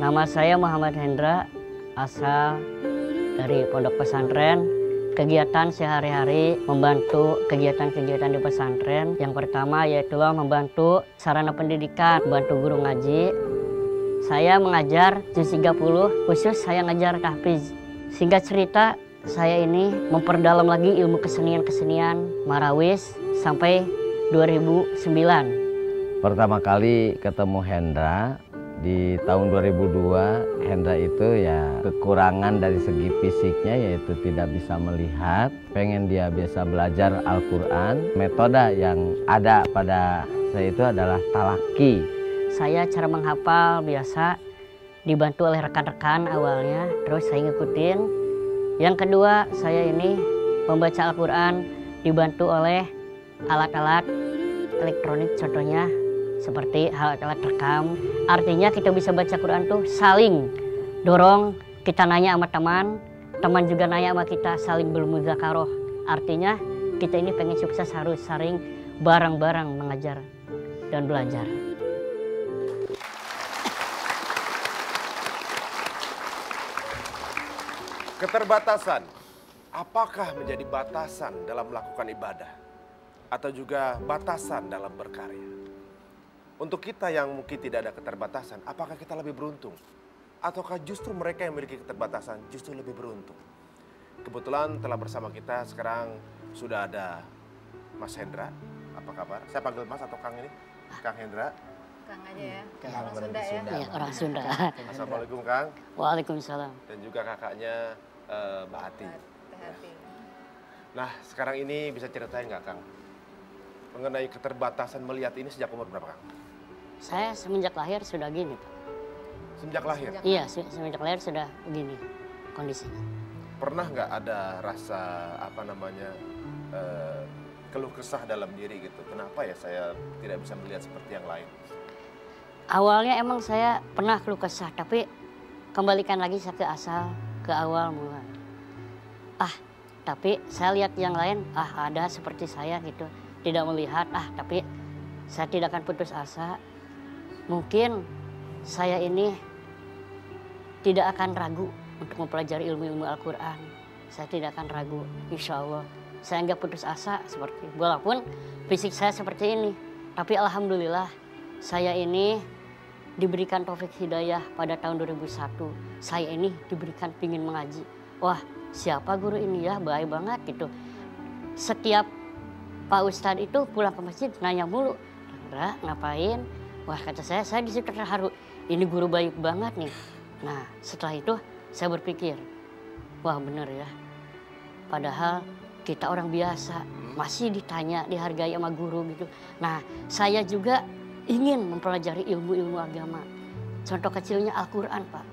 Nama saya Muhammad Hendra, asal dari Pondok Pesantren. Kegiatan sehari-hari membantu kegiatan-kegiatan di pesantren. Yang pertama yaitu membantu sarana pendidikan, membantu guru ngaji. Saya mengajar juz 30, khusus saya ngajar tahfiz. Singkat cerita, saya ini memperdalam lagi ilmu kesenian-kesenian Marawis sampai 2009. Pertama kali ketemu Hendra di tahun 2002, Hendra itu ya kekurangan dari segi fisiknya yaitu tidak bisa melihat. Pengen dia bisa belajar Al-Quran. Metode yang ada pada saya itu adalah talaki. Saya cara menghafal biasa dibantu oleh rekan-rekan awalnya, terus saya ngikutin. Yang kedua, saya ini membaca Al-Quran dibantu oleh alat-alat elektronik, contohnya seperti alat-alat rekam. Artinya kita bisa baca Quran tuh saling dorong, kita nanya sama teman, teman juga nanya sama kita, saling bermudzakarah. Artinya kita ini pengen sukses harus saling bareng-bareng mengajar dan belajar. Keterbatasan, apakah menjadi batasan dalam melakukan ibadah? Atau juga batasan dalam berkarya? Untuk kita yang mungkin tidak ada keterbatasan, apakah kita lebih beruntung? Ataukah justru mereka yang memiliki keterbatasan justru lebih beruntung? Kebetulan telah bersama kita sekarang sudah ada Mas Hendra. Apa kabar? Saya panggil Mas atau Kang ini? Kang Hendra. Kang aja ya, Kang orang Sunda ya. Iya, orang Sunda. Assalamualaikum Kang. Waalaikumsalam. Dan juga kakaknya Mbak Hati. Hati. Nah sekarang ini bisa ceritain nggak Kang? Mengenai keterbatasan melihat ini sejak umur berapa Kang? Saya semenjak lahir sudah gini, Pak. Semenjak lahir? Iya, semenjak lahir sudah begini kondisinya. Pernah nggak ada rasa keluh kesah dalam diri gitu? Kenapa ya saya tidak bisa melihat seperti yang lain? Awalnya emang saya pernah keluh kesah, tapi kembalikan lagi saya ke awal mula. Tapi saya lihat yang lain, ada seperti saya gitu, tidak melihat, tapi saya tidak akan putus asa. Mungkin saya ini tidak akan ragu untuk mempelajari ilmu-ilmu Al-Quran. Saya tidak akan ragu, insya Allah. Saya nggak putus asa seperti, walaupun fisik saya seperti ini. Tapi alhamdulillah saya ini diberikan taufik hidayah pada tahun 2001. Saya ini diberikan pingin mengaji. Wah, siapa guru ini ya, baik banget gitu. Setiap Pak Ustadz itu pulang ke masjid nanya mulu, Hendra ngapain? Wah kata saya di situ terharu, ini guru baik banget nih. Nah setelah itu saya berpikir, wah bener ya. Padahal kita orang biasa, masih ditanya, dihargai sama guru gitu. Nah saya juga ingin mempelajari ilmu-ilmu agama. Contoh kecilnya Al-Quran Pak.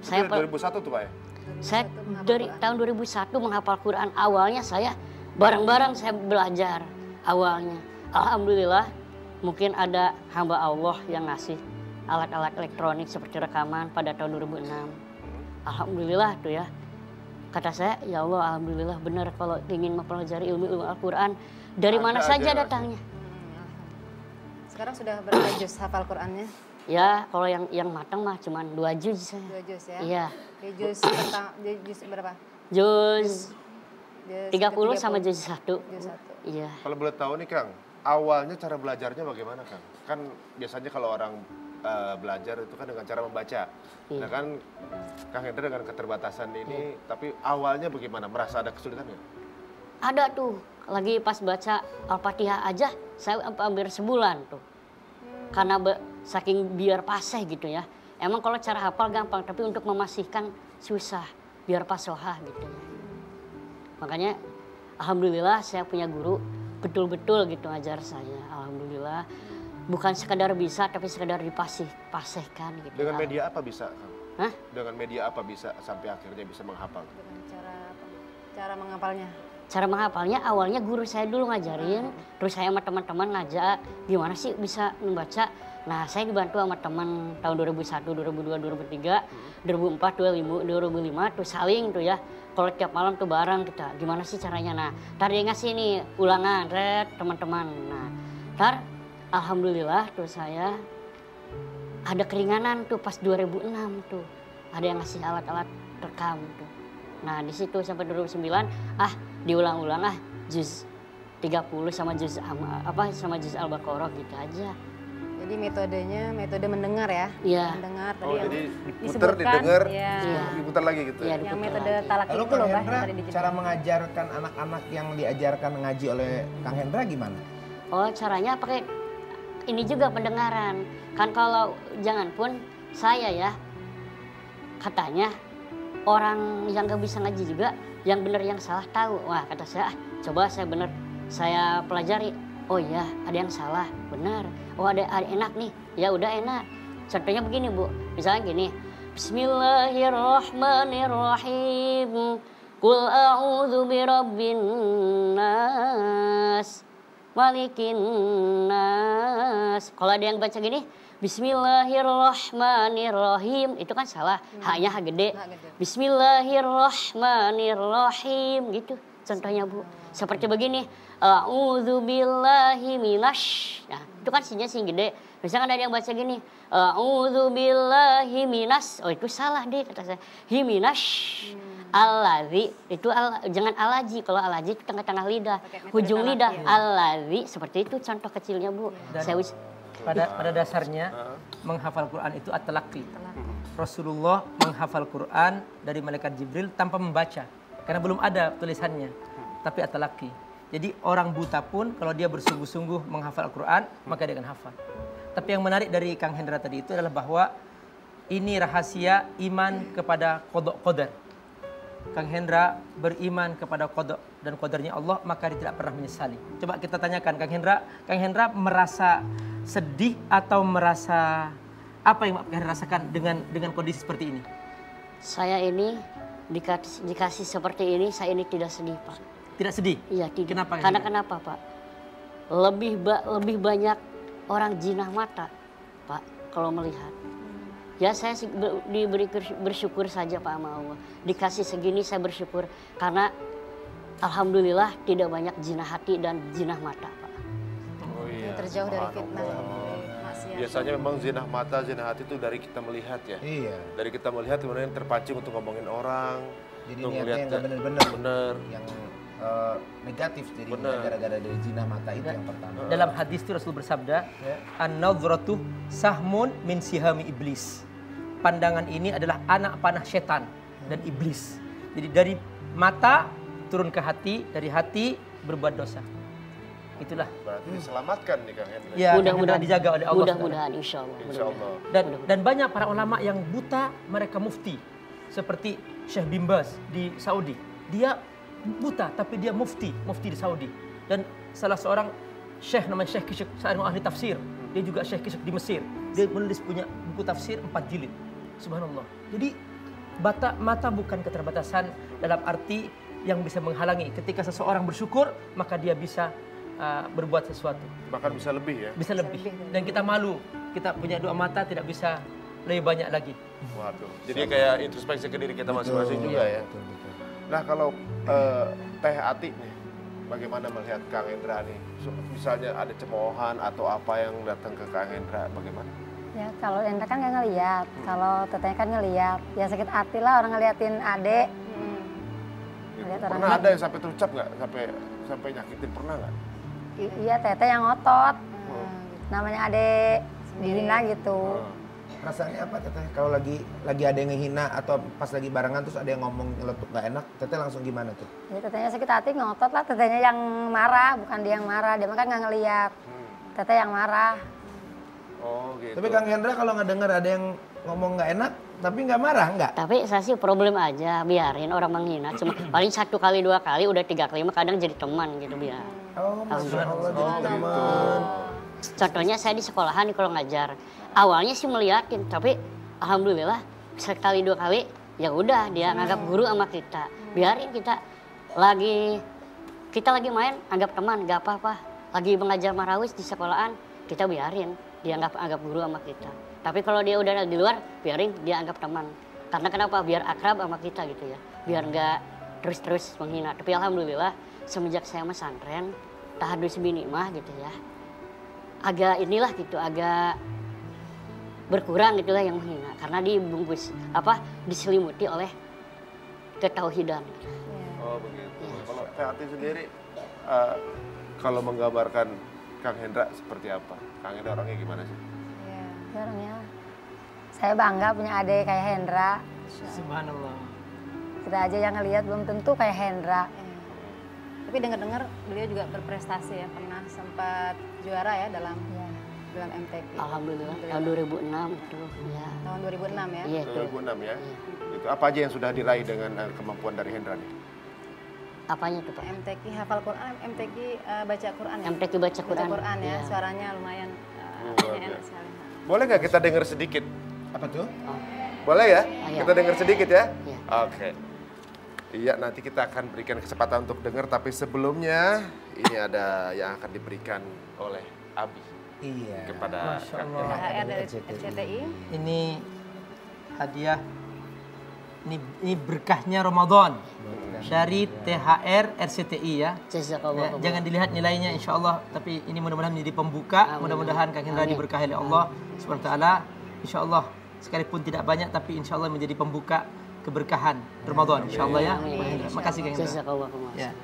Saya 2001 tuh Pak ya? Saya dari tahun 2001 menghafal Quran. Awalnya saya bareng-bareng saya belajar awalnya. Alhamdulillah mungkin ada hamba Allah yang ngasih alat-alat elektronik seperti rekaman pada tahun 2006. Alhamdulillah tuh ya. Kata saya, ya Allah alhamdulillah benar kalau ingin mempelajari ilmu Al-Quran. Dari mana saja datangnya. Sekarang sudah berapa juz hafal Qurannya? Ya kalau yang matang mah cuma 2 juz saya. 2 juz ya? Iya. Di juz berapa? Juz 30 sama juz 1. Juz 1. Iya. Kalau boleh tahu nih Kang, awalnya cara belajarnya bagaimana Kang? Kan biasanya kalau orang belajar itu kan dengan cara membaca. Iya. Nah kan Kang Hendra dengan keterbatasan ini, tapi awalnya bagaimana? Merasa ada kesulitan nggak? Ada tuh, lagi pas baca Al-Fatihah aja saya hampir sebulan tuh. Karena saking biar paseh gitu ya. Emang kalau cara hafal gampang, tapi untuk memasihkan susah, biar pasohah gitu ya. Makanya alhamdulillah saya punya guru betul-betul gitu ngajar saya. Alhamdulillah bukan sekadar bisa tapi sekadar pasehkan gitu. Dengan media apa bisa Kang? Hah? Dengan media apa bisa sampai akhirnya bisa menghafal? Dengan cara menghafalnya? Cara menghafalnya awalnya guru saya dulu ngajarin, terus saya sama teman-teman ngajak gimana sih bisa membaca. Nah saya dibantu sama teman tahun 2001, 2002, 2003, 2004, 2005 tuh saling tuh ya. Kalau tiap malam tuh bareng kita, gimana sih caranya? Nah tadi ngasih nih ulangan, teman-teman. Nah alhamdulillah tuh saya ada keringanan tuh pas 2006 tuh. Ada yang ngasih alat-alat rekam tuh. Nah di situ sampai 2009 diulang-ulang juz 30 sama juz Al-Baqarah gitu aja. Jadi metodenya metode mendengar ya? Iya. Mendengar tadi Oh, yang jadi diputer, disebutkan, didengar, iya. diputar lagi gitu Iya, ya? Yang diputar metode lagi. talak Lalu itu Kang loh, Bah, Hendra, yang tadi dijelaskan. cara mengajarkan anak-anak yang diajarkan ngaji oleh Kang Hendra gimana? Oh caranya pakai ini juga pendengaran. Kan kalau jangan pun saya ya, katanya orang yang gak bisa ngaji juga yang benar yang salah tahu. Wah kata saya, coba saya benar saya pelajari. Oh iya ada yang salah, benar. Oh ada enak nih, ya udah enak. Contohnya begini Bu, misalnya gini. Bismillahirrahmanirrahim. Qul a'udzu birabbin nas. Malikin nas. Kalau ada yang baca gini, Bismillahirrahmanirrahim, itu kan salah. Haknya hak gede. Bismillahirrahmanirrahim gitu. Contohnya Bu, seperti begini. A'udzubillahi minasy. Nah, itu kan sinya sing gede. Misalkan ada yang baca gini, A'udzubillahi minas. Oh, itu salah deh kata saya. Himinasy. Aladzi itu jangan alaji. Kalau alaji itu tengah-tengah lidah, ujung lidah. Aladzi seperti itu contoh kecilnya Bu. Dan pada dasarnya menghafal Quran itu at-talaqqi. Rasulullah menghafal Quran dari malaikat Jibril tanpa membaca karena belum ada tulisannya, tapi at-talaqqi. Jadi orang buta pun kalau dia bersungguh-sungguh menghafal Al-Quran maka dia akan hafal. Tapi yang menarik dari Kang Hendra tadi itu adalah bahwa ini rahasia iman kepada qada qadar. Kang Hendra beriman kepada qada dan qadarnya Allah, maka dia tidak pernah menyesali. Coba kita tanyakan Kang Hendra merasa sedih atau merasa apa yang Kang Hendra rasakan dengan kondisi seperti ini? Saya ini dikasih seperti ini, saya ini tidak sedih Pak. Tidak sedih? Iya tidak. Kenapa? Karena kenapa Pak? Lebih banyak orang jinah mata Pak kalau melihat. Ya saya diberi bersyukur saja Pak sama Allah. Dikasih segini saya bersyukur karena alhamdulillah tidak banyak jinah hati dan jinah mata Pak. Oh iya. Terjauh dari fitnah, Subhanallah. dari maksiat. Biasanya memang zinah mata, zinah hati itu dari kita melihat ya. Iya. Dari kita melihat kemudian terpancing untuk ngomongin orang. Jadi untuk niatnya yang melihat nggak bener-bener. bener. Yang negatif jadi Bener. gara-gara dari zina mata itu yang pertama. Dalam hadis itu Rasul bersabda, an-nadhratu sahmun min sihami iblis. Pandangan ini adalah anak panah setan dan iblis. Jadi dari mata turun ke hati, dari hati berbuat dosa. Itulah. Berarti diselamatkan nih Kang Hendra. Ya, Mudah-mudahan dijaga oleh Allah. Mudah-mudahan insya Allah. Insya Allah. Dan banyak para ulama yang buta, mereka mufti. Seperti Syekh Bin Baz di Saudi. Dia buta tapi dia mufti di Saudi. Dan salah seorang syekh namanya Syekh Kishk, seorang ahli tafsir. Dia juga Syekh Kishk di Mesir. Dia menulis punya buku tafsir 4 jilid. Subhanallah. Jadi mata bukan keterbatasan dalam arti yang bisa menghalangi. Ketika seseorang bersyukur, maka dia bisa berbuat sesuatu. Bahkan bisa lebih ya. Bisa lebih. Dan kita malu. Kita punya 2 mata tidak bisa lebih banyak lagi. Waduh. Jadi kayak introspeksi ke diri kita masing-masing juga ya. Nah kalau Teh Ati nih, bagaimana melihat Kang Hendra nih? Misalnya ada cemoohan atau apa yang datang ke Kang Hendra, bagaimana? Ya kalau Hendra kan nggak ngeliat, kalau tetenya kan ngeliat. Ya sakit hati lah orang ngeliatin adek. Ngeliat orang Pernah ada yang sampai terucap nggak? Sampai nyakitin, pernah nggak? Iya teteh yang ngotot. Namanya adek dihina gitu. Rasanya apa teteh kalau lagi ada yang ngehina atau pas lagi barengan terus ada yang ngomong nyeletuk gak enak, teteh langsung gimana tuh? Ya tetenya sakit hati ngotot lah, tetenya yang marah bukan dia yang marah. Dia mah kan nggak ngeliat. Teteh yang marah. Oh gitu. Tapi Kang Hendra kalau nggak dengar ada yang ngomong nggak enak tapi nggak marah nggak? Tapi saya sih problem aja, biarin orang menghina. Cuma paling 1 kali 2 kali, udah 3 kali mah kadang jadi teman gitu biar. Oh Masya Allah jadi Oh, teman. Contohnya saya di sekolahan nih kalau ngajar. Awalnya sih meliatin, tapi alhamdulillah sekali 2 kali ya udah dia nganggap guru sama kita. Biarin kita lagi main anggap teman, nggak apa-apa. Lagi mengajar marawis di sekolahan, kita biarin dia anggap guru sama kita. Tapi kalau dia udah di luar, biarin dia anggap teman. Karena kenapa? Biar akrab sama kita gitu ya. Biar nggak terus-terus menghina. Tapi alhamdulillah semenjak saya pesantren, tahadus binimah gitu ya. Agak inilah gitu, agak berkurang gitulah yang menghina karena dibungkus diselimuti oleh ketauhidan. Oh begitu. Kalau Teh Ati sendiri kalau menggambarkan Kang Hendra seperti apa? Kang Hendra orangnya gimana sih? Iya. Orangnya, saya bangga punya adik kayak Hendra. Subhanallah. Kita aja yang ngelihat belum tentu kayak Hendra. Iya. Tapi dengar-dengar beliau juga berprestasi ya, pernah sempat juara ya dalam MTQ. Alhamdulillah tahun 2006 itu ya. Tahun 2006 ya. Iya itu. 2006 ya. Itu apa aja yang sudah diraih dengan kemampuan dari Hendra nih? Apanya tuh Pak? MTQ hafal Quran, MTQ baca Quran ya. MTQ baca Quran. Baca Quran ya, Iya. suaranya lumayan Luar enak biasa. sekali. Boleh nggak kita dengar sedikit? Apa tuh? Boleh ya? Ayo. Kita dengar sedikit ya? Iya. Oke. Iya, nanti kita akan berikan kesempatan untuk dengar, tapi sebelumnya ini ada yang akan diberikan oleh Abi Iya. kepada Masya Kang Allah. Hendra. THR dari RCTI. RCTI. Ini hadiah, ini berkahnya Ramadan dari THR RCTI ya. Jazakallah. Ya, jangan dilihat nilainya insya Allah, tapi ini mudah-mudahan menjadi pembuka. Amin. Mudah-mudahan Kang Hendra Amin. diberkahi oleh Allah Subhanahu wa taala. Insya Allah sekalipun tidak banyak, tapi insya Allah menjadi pembuka keberkahan Ramadan. Insya Allah ya. Amin. Kang Hendra. Makasih Kang Hendra. Jazakallah. Ya.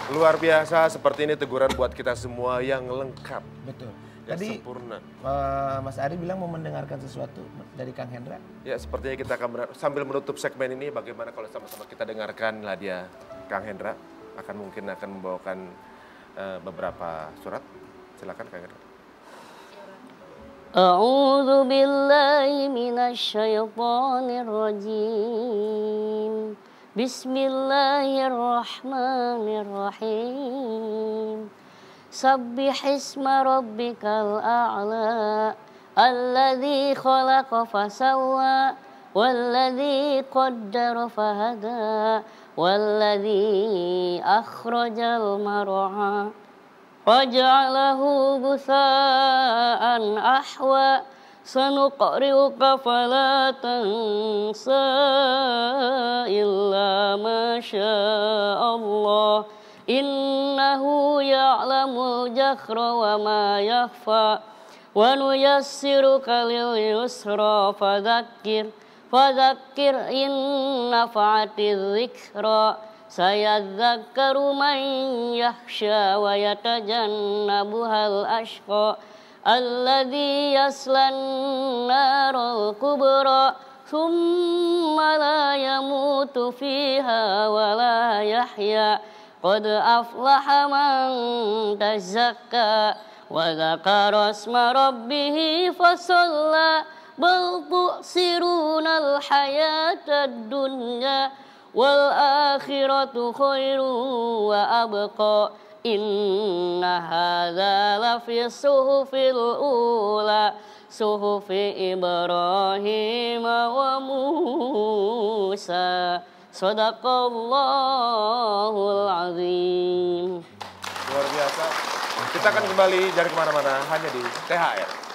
Luar biasa, seperti ini teguran buat kita semua yang lengkap, Betul. yang Tadi sempurna. Mas Ari bilang mau mendengarkan sesuatu dari Kang Hendra. Ya, sepertinya kita akan sambil menutup segmen ini, bagaimana kalau sama-sama kita dengarkan hadiah Kang Hendra mungkin akan membawakan beberapa surat. Silakan Kang Hendra. A'udzu billahi minasyaitonir rajim. Bismillahirrahmanirrahim. Sabbih isma rabbikal a'la alladzi khalaqa fasawwa walladzi qaddara fahada walladzi akhrajal mar'a waj'alahu ghusaa'an ahwa sanuqri'uka fala tansa illa ma Allah innahu ya'lamul jahra wa ma yakhfa wa nuyassiruka lil yusra fadzakkir in nafa'atiz dzikra sayadzakkaru man yakhsha wa yatajannabuhal ashqa alladzi yaslan naral kubra thumma la yamutu fiha wa la yahya qad aflaha man tazakka wa dzakara asma rabbih fasalla bal tu'sirunal hayatad dunya wal akhiratu khairu wa abqa inna hadza lafi suhufil ula suhufi Ibrahim wa Musa sadaqallahul azim. Luar biasa. Kita akan kembali dari kemana-mana hanya di THR.